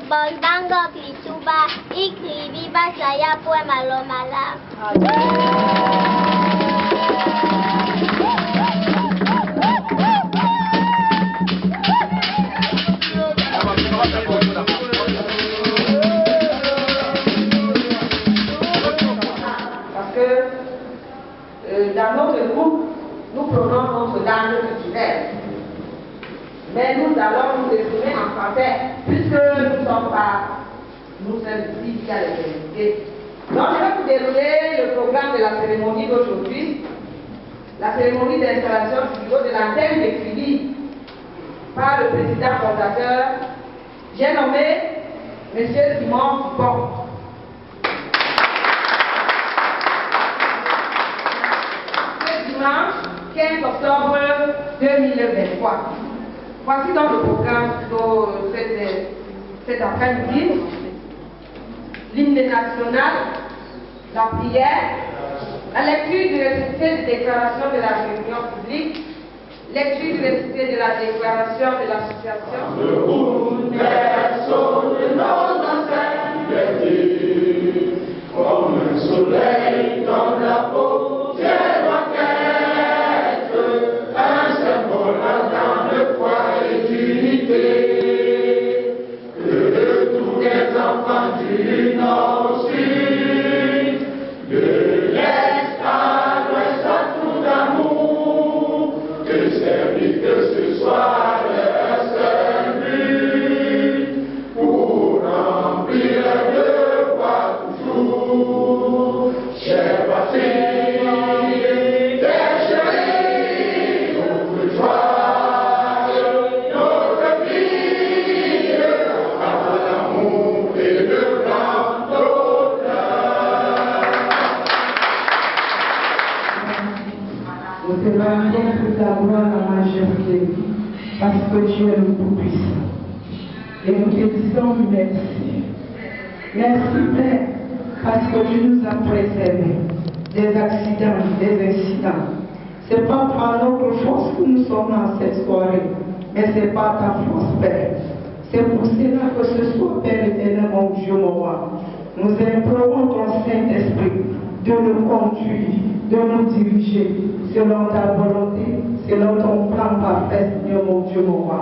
Bolbango Klituba, Ikri Biba Saya Pue Malomala. Parce que dans notre groupe, nous prenons notre langue culturelle. Mais nous allons nous exprimer en français, puisque nous ne sommes pas, nous sommes ici qui a les invités. Donc je vais vous dérouler le programme de la cérémonie d'aujourd'hui, la cérémonie d'installation du bureau de l'antenne de Kribi par le président fondateur, j'ai nommé M. Simon Dupont. Ce dimanche 15 octobre 2023. Voici donc le programme de cet après-midi. L'hymne national, la prière, la lecture du récité de déclaration de la réunion publique, lecture du récité de la déclaration de l'association. Comme un soleil dans la peau, Dieu doit être un symbole ardent de foi et d'unité. Que tous les enfants du Nord au Sud, de l'Est à l'Ouest, à tout d'amour, que servir que ce soit leur seul but, pour remplir leur devoir toujours. Chère patrie, déchirée, ouvre-toi, notre vie, à l'amour et le blanc d'au-delà. Nous te rendons toute la gloire à la majesté, parce que Dieu est le Tout-Puissant. Et nous te disons merci. Merci Père, parce que tu nous as préservés des accidents, des incidents. Ce n'est pas par notre force que nous sommes dans cette soirée, mais c'est par ta force, Père. C'est pour cela que ce soit, Père éternel, mon Dieu, mon roi. Nous implorons ton Saint-Esprit de nous conduire, de nous diriger selon ta volonté, selon ton plan parfait, Seigneur, mon Dieu, mon roi.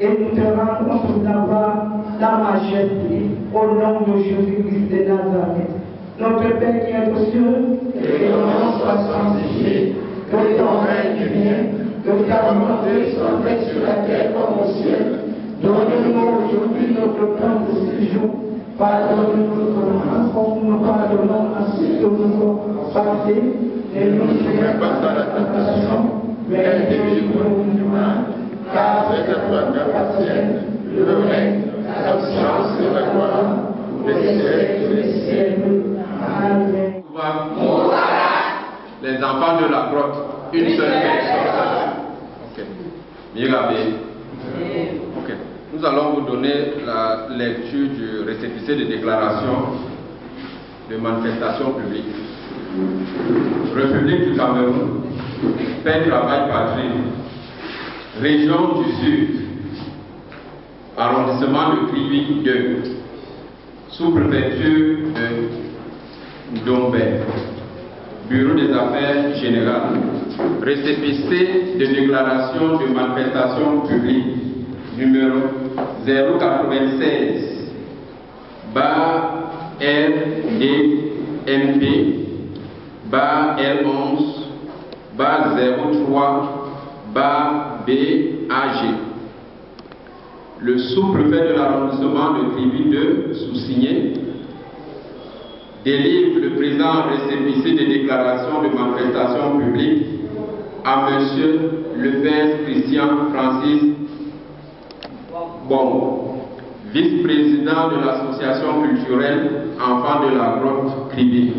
Et nous te rendons toute la gloire, la majesté, au nom de Jésus-Christ de Nazareth. Notre Père qui est aux cieux, Que ton nom soit sanctifié, que ton règne vienne, que ta volonté soit faite sur la terre comme au ciel. Donne-nous aujourd'hui notre pain de ce jour. Pardonne-nous nos offenses, comme nous pardonnons à ceux qui nous ont passés. Ne nous soumets pas à la tentation, mais délivre-nous du mal. Car c'est à toi qu'appartiennent le règne, la puissance et la gloire, pour les siècles des siècles. Amen. Les enfants de la grotte, une seule personne. Ok. Mirabé. Ok. Nous allons vous donner la lecture du récépissé de déclaration de manifestation publique. République du Cameroun, paix, travail, patrie. Région du Sud, arrondissement de Kribi 2, sous-préfecture de Ndombe, bureau des affaires générales, récépissé de déclaration de manifestation publique numéro 096 LDNP L11 03 BAG. Le sous-préfet de l'arrondissement de Kribi 2, sous-signé, délivre le présent récépissé de déclaration de manifestation publique à M. Lefebvre Christian Francis Bon, vice-président de l'association culturelle Enfants de la Grotte Kribi.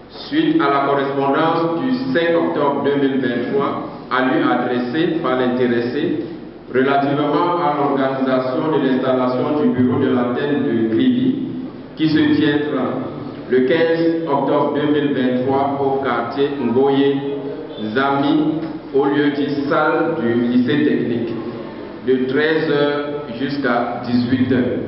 Suite à la correspondance du 5 octobre 2023 à lui adressée par l'intéressé relativement à l'organisation de l'installation du bureau de l'antenne de Kribi qui se tiendra le 15 octobre 2023 au quartier Ngoye Zami au lieu dit salle du lycée technique de 13h jusqu'à 18h.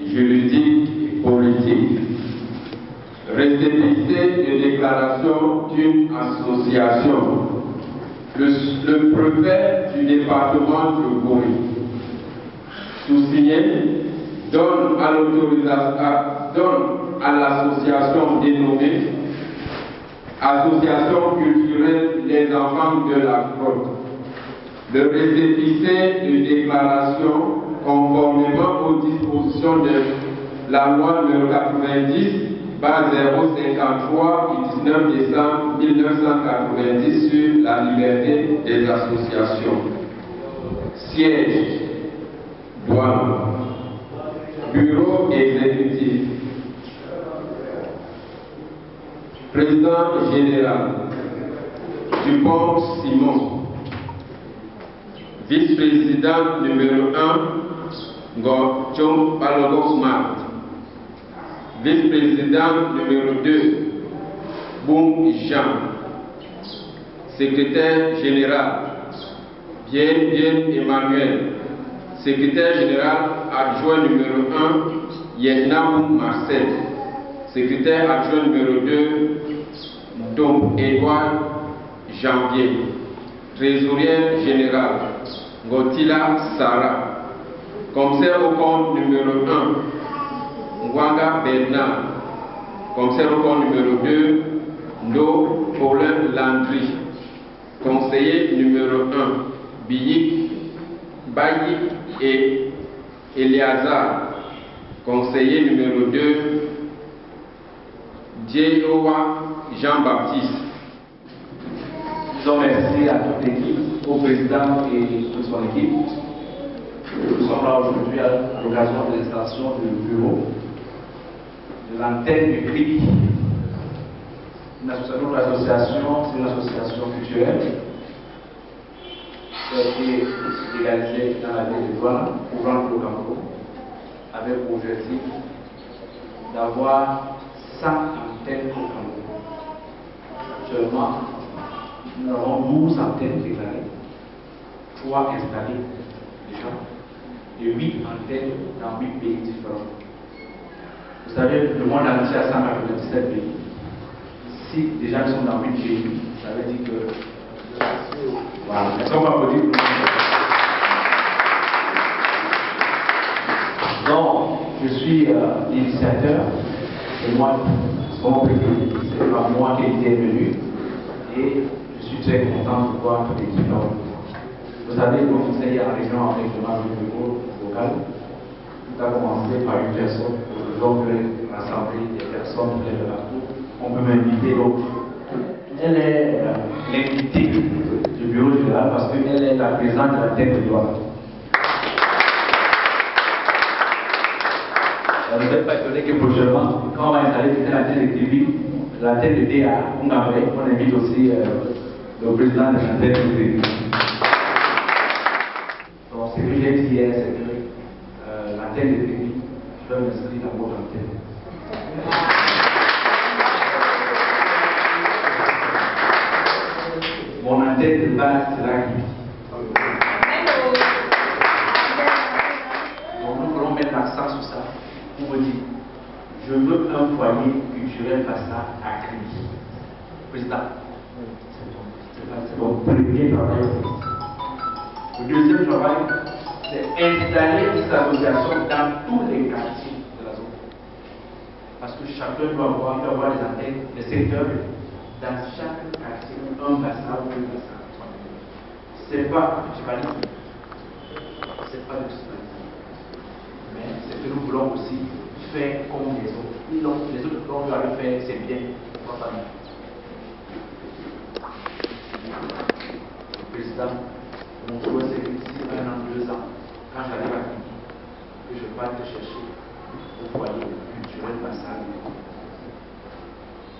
Juridique et politique. Récépissé de déclaration d'une association. Le préfet du département de Goury, sous-signé, donne à l'association dénommée Association culturelle des enfants de la grotte le récépissé de déclaration conformément aux dispositions de la loi numéro 90 053 du 19 décembre 1990 sur la liberté des associations. Siège, douane, bureau exécutif, président général, Dupont Simon, vice-président numéro 1, Gorchom Balogosmat, vice-président numéro 2, Boum Jean, secrétaire général, Bien Emmanuel, secrétaire général adjoint numéro 1, Yennaboum Marcel, secrétaire adjoint numéro 2, Dom Edouard Janvier, trésorière générale, Gotila Sarah, commissaire au compte numéro 1, Mwanga Bernard, commissaire au compte numéro 2, Ndo Paulin Landry, conseiller numéro 1, Biyik, Bayik et Eliazar, conseiller numéro 2, Dieowa Jean-Baptiste. Disons merci à toute l'équipe, au président et toute son équipe. Nous sommes là aujourd'hui à l'occasion de l'installation du bureau de l'antenne du CRIP. Notre association, c'est une association culturelle qui a été légalisée dans la ville de Douala, couvrant le Cameroun, avec pour objectif d'avoir 100 antennes au Cameroun. Actuellement, nous avons 12 antennes déclarées, 3 installées déjà, et 8 antennes dans 8 pays différents. Vous savez, le monde entier a 197 pays. Si déjà nous sommes dans 8 pays, Ça veut dire que... Voilà, est-ce qu'on va applaudir? Donc, je suis l'initiateur, c'est moi, c'est pas moi qui étais venu, et je suis très content de voir tous les étudiants. Vous savez, comme vous savez, en région avec le membre du bureau local, tout a commencé par une personne, donc rassembler des personnes de partout. On peut m'inviter d'autres. Elle est l'invitée du bureau général parce qu'elle est la présidente de la tête de Douala. Vous n'êtes pas étonné que prochainement, quand on va installer la tête de TV, la tête de DA, on invite aussi le président de la tête de TV. Donc, ce que j'ai dit hier, c'est que la tête de TV, je vais m'inscrire dans votre antenne. Mon antenne de base sera Gibi. Donc nous voulons mettre l'accent sur ça pour vous dire, je veux un foyer culturel Bassa à Kribi. Président, c'est mon premier travail. Le deuxième travail, c'est installer des associations dans tous les quartiers de la zone. Parce que chacun doit avoir des antennes, des secteurs dans chaque quartier, un bassin ou deux bassins. C'est pas du banalisme. C'est pas du banalisme. Mais c'est que nous voulons aussi faire comme les autres. Les autres qu'on doit le faire, c'est bien. Pourquoi pas nous? Le président, mon souhait c'est que d'ici 1 an, 2 ans, quand j'arrive à Kribi, que je vais te chercher au foyer culturel bassin.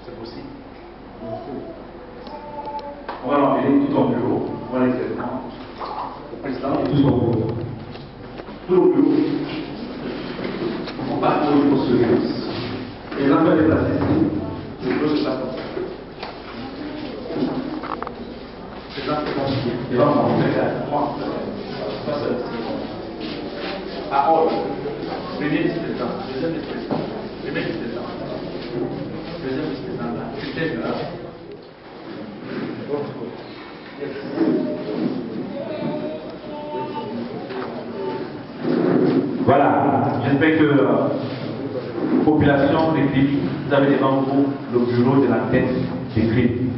C'est possible. On va l'enlever tout ton bureau, on va laisser le temps. Le président et tout son bureau. Tout le bureau. Il ne faut pas trop de surveillance. Les gens peuvent déplacer ici. Le bureau se passe comme ça. C'est là que les gens vont faire moi. Pas seul. Parole. Premier vice-président. Deuxième vice-président. Premier vice-président. Deuxième vice-président là. Secrétaire général. Voilà, j'espère que population de Kribi, vous avez devant vous le bureau de la tête de Kribi.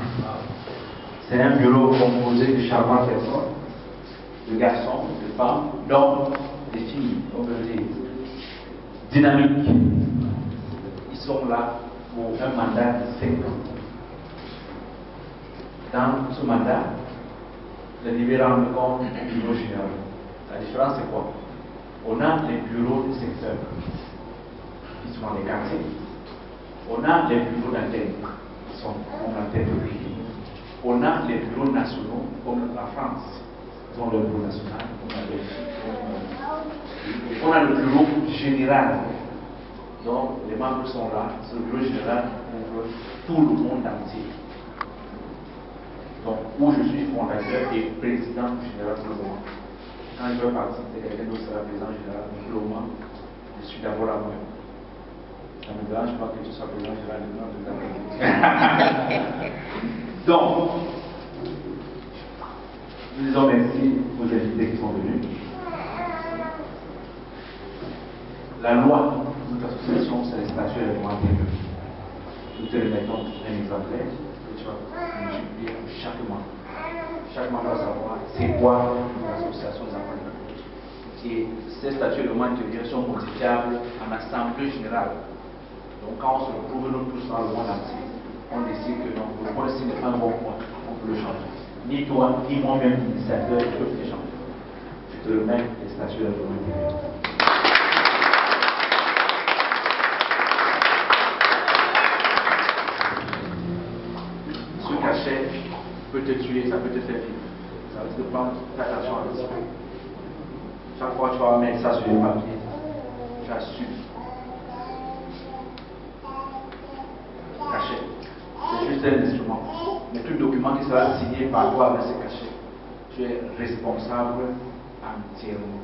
C'est un bureau composé de charmantes personnes, de garçons, de femmes, d'hommes, de filles, on peut dire, dynamiques. Ils sont là pour un mandat de 5 ans. Dans ce mandat, les libéraux rendre compte du bureau général. La différence c'est quoi? On a les bureaux de secteur qui sont dans les quartiers. On a les bureaux d'antenne qui sont comme l'antenne de Kribi. On a les bureaux nationaux comme la France, qui ont le bureau national, comme la Belgique. On a le bureau général. Donc les membres sont là. C'est le bureau général pour tout le monde entier. Donc, où je suis fondateur et président général pour le moment. Quand je veux partir, c'est quelqu'un d'autre sera président général, mais pour le moment, je suis d'abord à moi. Ça ne me dérange pas que tu sois président général de Donc, nous disons merci aux invités qui sont venus. La loi de notre association, c'est les statuts réglementaires. Nous te remettons un exemplaire que tu vas multiplier chaque mois. Chaque mois, on va savoir c'est quoi l'association des enfants. Et ces statuts réglementaires sont modifiables en assemblée générale. Donc, quand on se retrouve nous tous dans le monde entier, on décide que non, le point ici n'est pas un bon point, on peut le changer. Ni toi, ni moi-même, l'initiateur, ne peuvent les changer. Je te remets les statuts réglementaires. Peut te tuer, ça peut te faire vivre. Ça veut dire prendre attention à l'esprit. Chaque fois que tu vas mettre ça sur les papiers, tu as su. Cachet. C'est juste un instrument. Mais tout document qui sera signé par toi avec ce cachet, tu es responsable entièrement.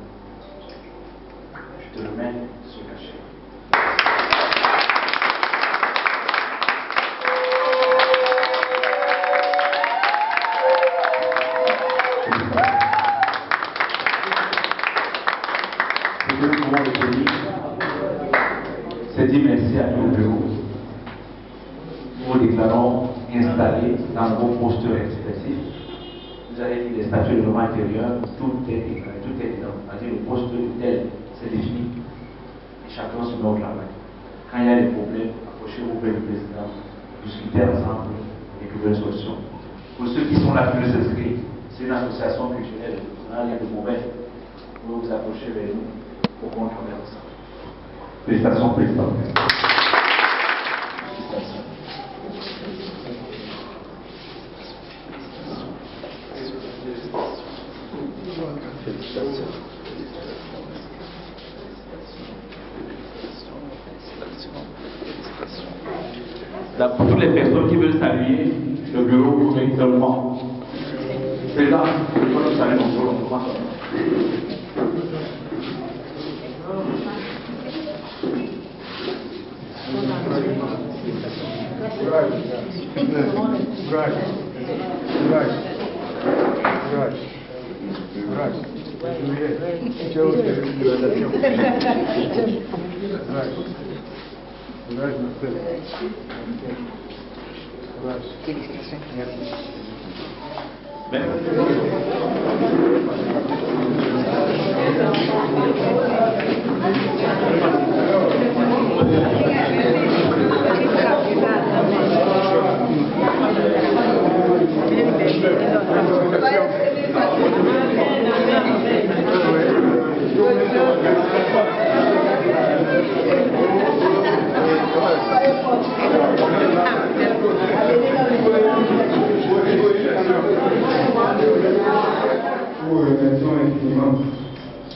Je te remets ce cachet. installés dans vos postes expressifs. Vous avez dit les statuts de règlement intérieur, tout est déclaré, tout est dedans. C'est-à-dire le poste de tel, c'est défini. Et chacun se met au travail. Quand il y a des problèmes, approchez-vous auprès du président, discutez ensemble et trouvez une solution. Pour ceux qui sont là, qui veulent s'inscrire, c'est une association culturelle, il y a de mauvais. Vous vous approchez vers nous pour qu'on travaille ensemble. Félicitations, président. Pour toutes les personnes qui veulent saluer le bureau pour seulement. Président, je veux saluer mon bureau.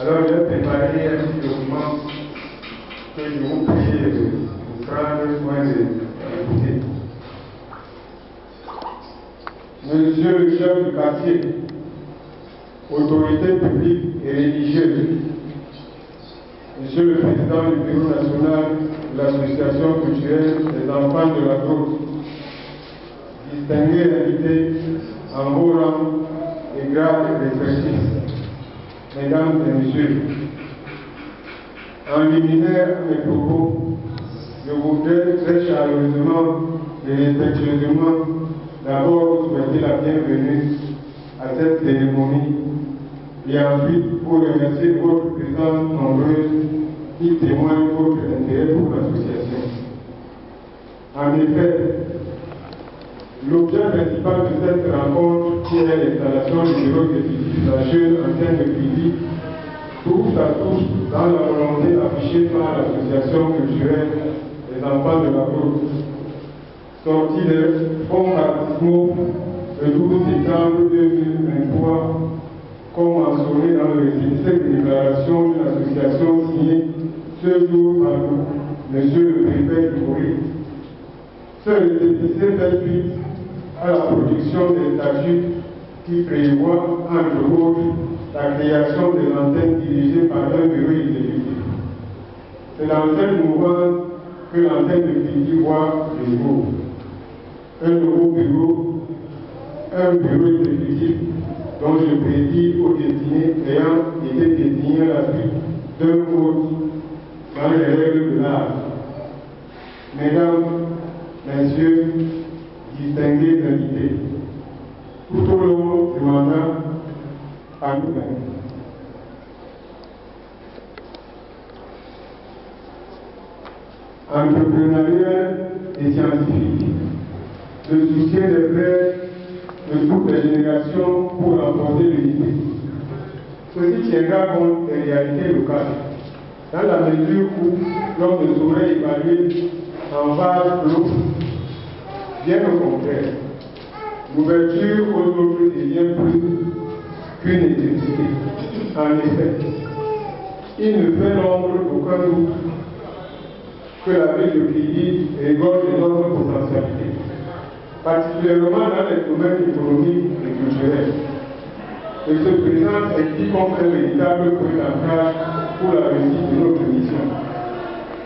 Alors, j'ai préparé un petit document que je vous prie de prendre soin d'écouter. Monsieur le chef du quartier, autorité publique et religieuse, Monsieur le président du bureau national de l'association culturelle des enfants de la Côte, distingués invités en haut rang et grade d'exercice, Mesdames et Messieurs, en liminaire à mes propos, je voudrais très chaleureusement et respectueusement d'abord souhaiter la bienvenue à cette cérémonie et ensuite pour remercier votre présence nombreuse qui témoigne votre intérêt pour l'association. En effet, l'objet principal de cette rencontre, qui est l'installation du bureau exécutif de la jeune antenne de Kribi, touche à tous dans la volonté affichée par l'association culturelle des enfants de la Côte, sortie des fonds baptismaux le 12 septembre 2023, comme mentionné dans le récépissé de déclaration d'une association signée ce jour par Monsieur le préfet du Corée. Ce récépissé fait suite à la production des statuts qui prévoient, entre autres, la création des antennes dirigées par un bureau exécutif. C'est dans cette mouvance que l'antenne de Kribi voit le jour. Un nouveau bureau, un bureau exécutif dont je prédis aux destinés ayant été désignés à la suite d'un vote dans les règles de l'art. Mesdames, Messieurs, distingués invités, tout au long du mandat, à nous-mêmes. Entrepreneurial et scientifique, le soutien des frères de toutes les générations pour apporter l'unité. Ceci tiendra compte des réalités locales, dans la mesure où l'on ne saurait évaluer en vase clos. Bien au contraire, l'ouverture aux autres devient plus qu'une nécessité. En effet, il ne fait l'ombre d'aucun doute que la ville de Kribi regorge d'énormes potentialités, particulièrement dans les domaines économiques et culturels, et se présente ainsi comme un véritable point d'ancrage pour la réussite de notre mission.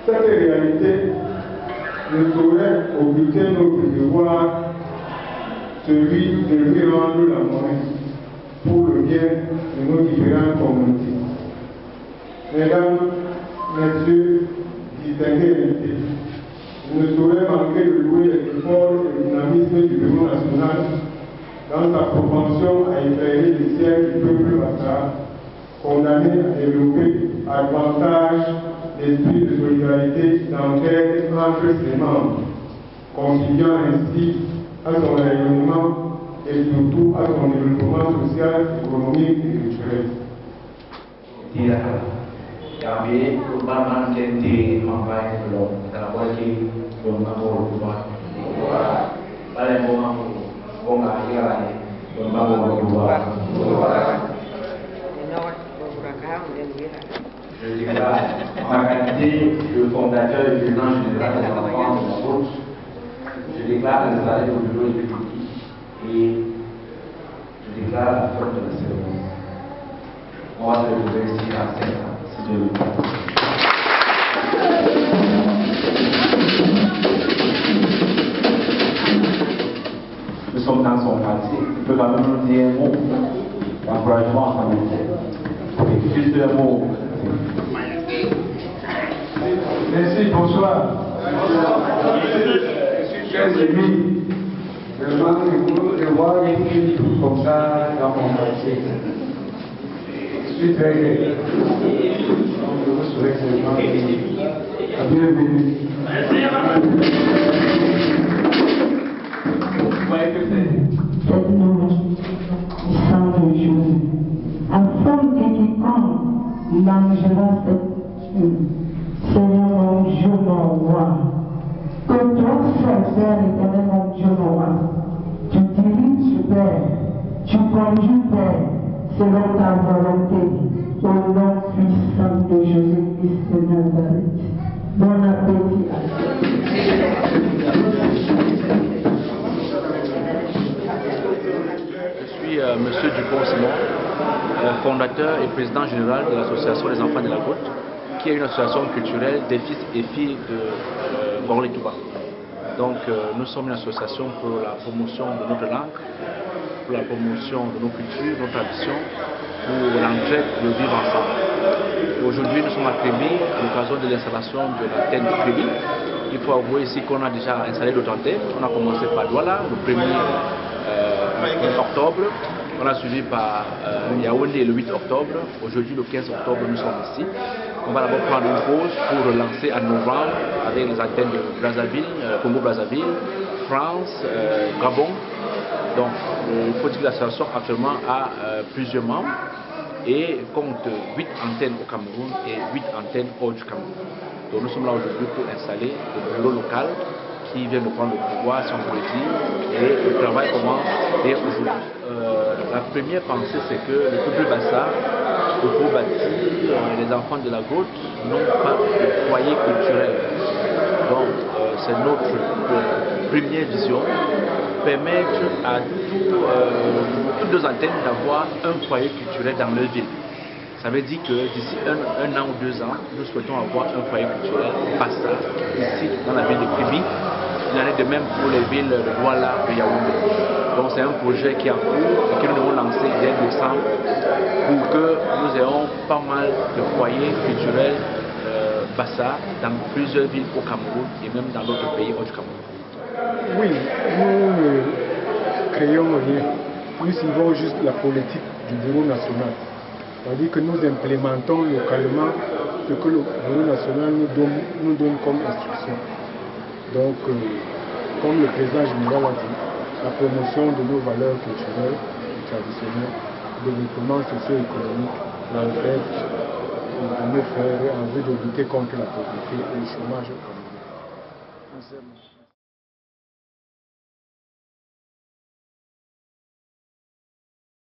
Cette réalité ne saurait occulter notre devoir, celui de lui rendre la monnaie pour le bien de nos différentes communautés. Mesdames, Messieurs, distingués invités, il ne saurait manquer de louer l'effort et le dynamisme du bureau national dans sa propension à éclairer les siècles du peuple bassa, condamné à développer à davantage l'esprit de solidarité d'entraide entre ses membres, contribuant ainsi à son rayonnement et surtout à son développement social, économique et culturel. Kami berbahan jadi mampai belum terlalu belum aku buat paling mau nggak lagi belum mau buat. Je déclare en ma qualité de fondateur et président général des enfants de la route, je déclare l'installer au bureau exécutif et je déclare la fin de la cérémonie. On va se retrouver ici à 5 ans. Nous sommes dans son quartier. Il peut quand même nous dire un mot d'encouragement en famille. Juste un mot. Merci, bonsoir. Chers amis, vraiment heureux de voir une fille comme ça dans mon quartier. Je suis très heureux. Je vous souhaite la bienvenue. Cette nuit, sans jour, afin que quiconque mangera cette nuit, Seigneur mon Dieu, mon roi, que toi, frère, éternel, mon Dieu, mon roi, tu diriges, Père, tu conduis, Père, selon ta volonté, au nom puissant de Jésus-Christ de Nazareth. Bon appétit à tous. Je suis Monsieur Dupont-Simon, fondateur et président général de l'association des enfants de la Côte, qui est une association culturelle des fils et filles de Gorlé-Touba. Donc nous sommes une association pour la promotion de notre langue, pour la promotion de nos cultures, nos traditions, pour l'entraide de vivre ensemble. Aujourd'hui nous sommes à Créby à l'occasion de l'installation de l'antenne de Créby. Il faut avouer ici qu'on a déjà installé d'autres antennes. On a commencé par Douala le 1er octobre. On a suivi par Yaoundé le 8 octobre. Aujourd'hui, le 15 octobre, nous sommes ici. On va d'abord prendre une pause pour relancer en novembre avec les antennes de Brazzaville, Congo-Brazzaville, France, Gabon. Donc, il faut dire que l'association actuellement a plusieurs membres et compte 8 antennes au Cameroun et 8 antennes hors du Cameroun. Donc, nous sommes là aujourd'hui pour installer le bureau local qui vient de prendre le pouvoir, si on peut le dire, et le travail commence dès aujourd'hui. La première pensée, c'est que le peuple bassa, pour bâtir les enfants de la Côte, n'ont pas de foyer culturel. Donc, c'est notre première vision, permettre à toutes nos antennes d'avoir un foyer culturel dans leur ville. Ça veut dire que d'ici un an ou 2 ans, nous souhaitons avoir un foyer culturel Bassa ici dans la ville de Créby. Il en est de même pour les villes de Douala, de Yaoundé. Donc c'est un projet qui est en cours et que nous devons lancer dès décembre pour que nous ayons pas mal de foyers culturels Bassa dans plusieurs villes au Cameroun et même dans d'autres pays hors du Cameroun. Oui, nous ne créons rien. Nous suivons juste la politique du bureau national. C'est-à-dire que nous implémentons localement ce que le bureau national nous donne comme instruction. Donc, comme le président général a dit, la promotion de nos valeurs culturelles et traditionnelles, le développement socio-économique, la retraite de nos frères en vue de lutter contre la pauvreté et le chômage au Cameroun.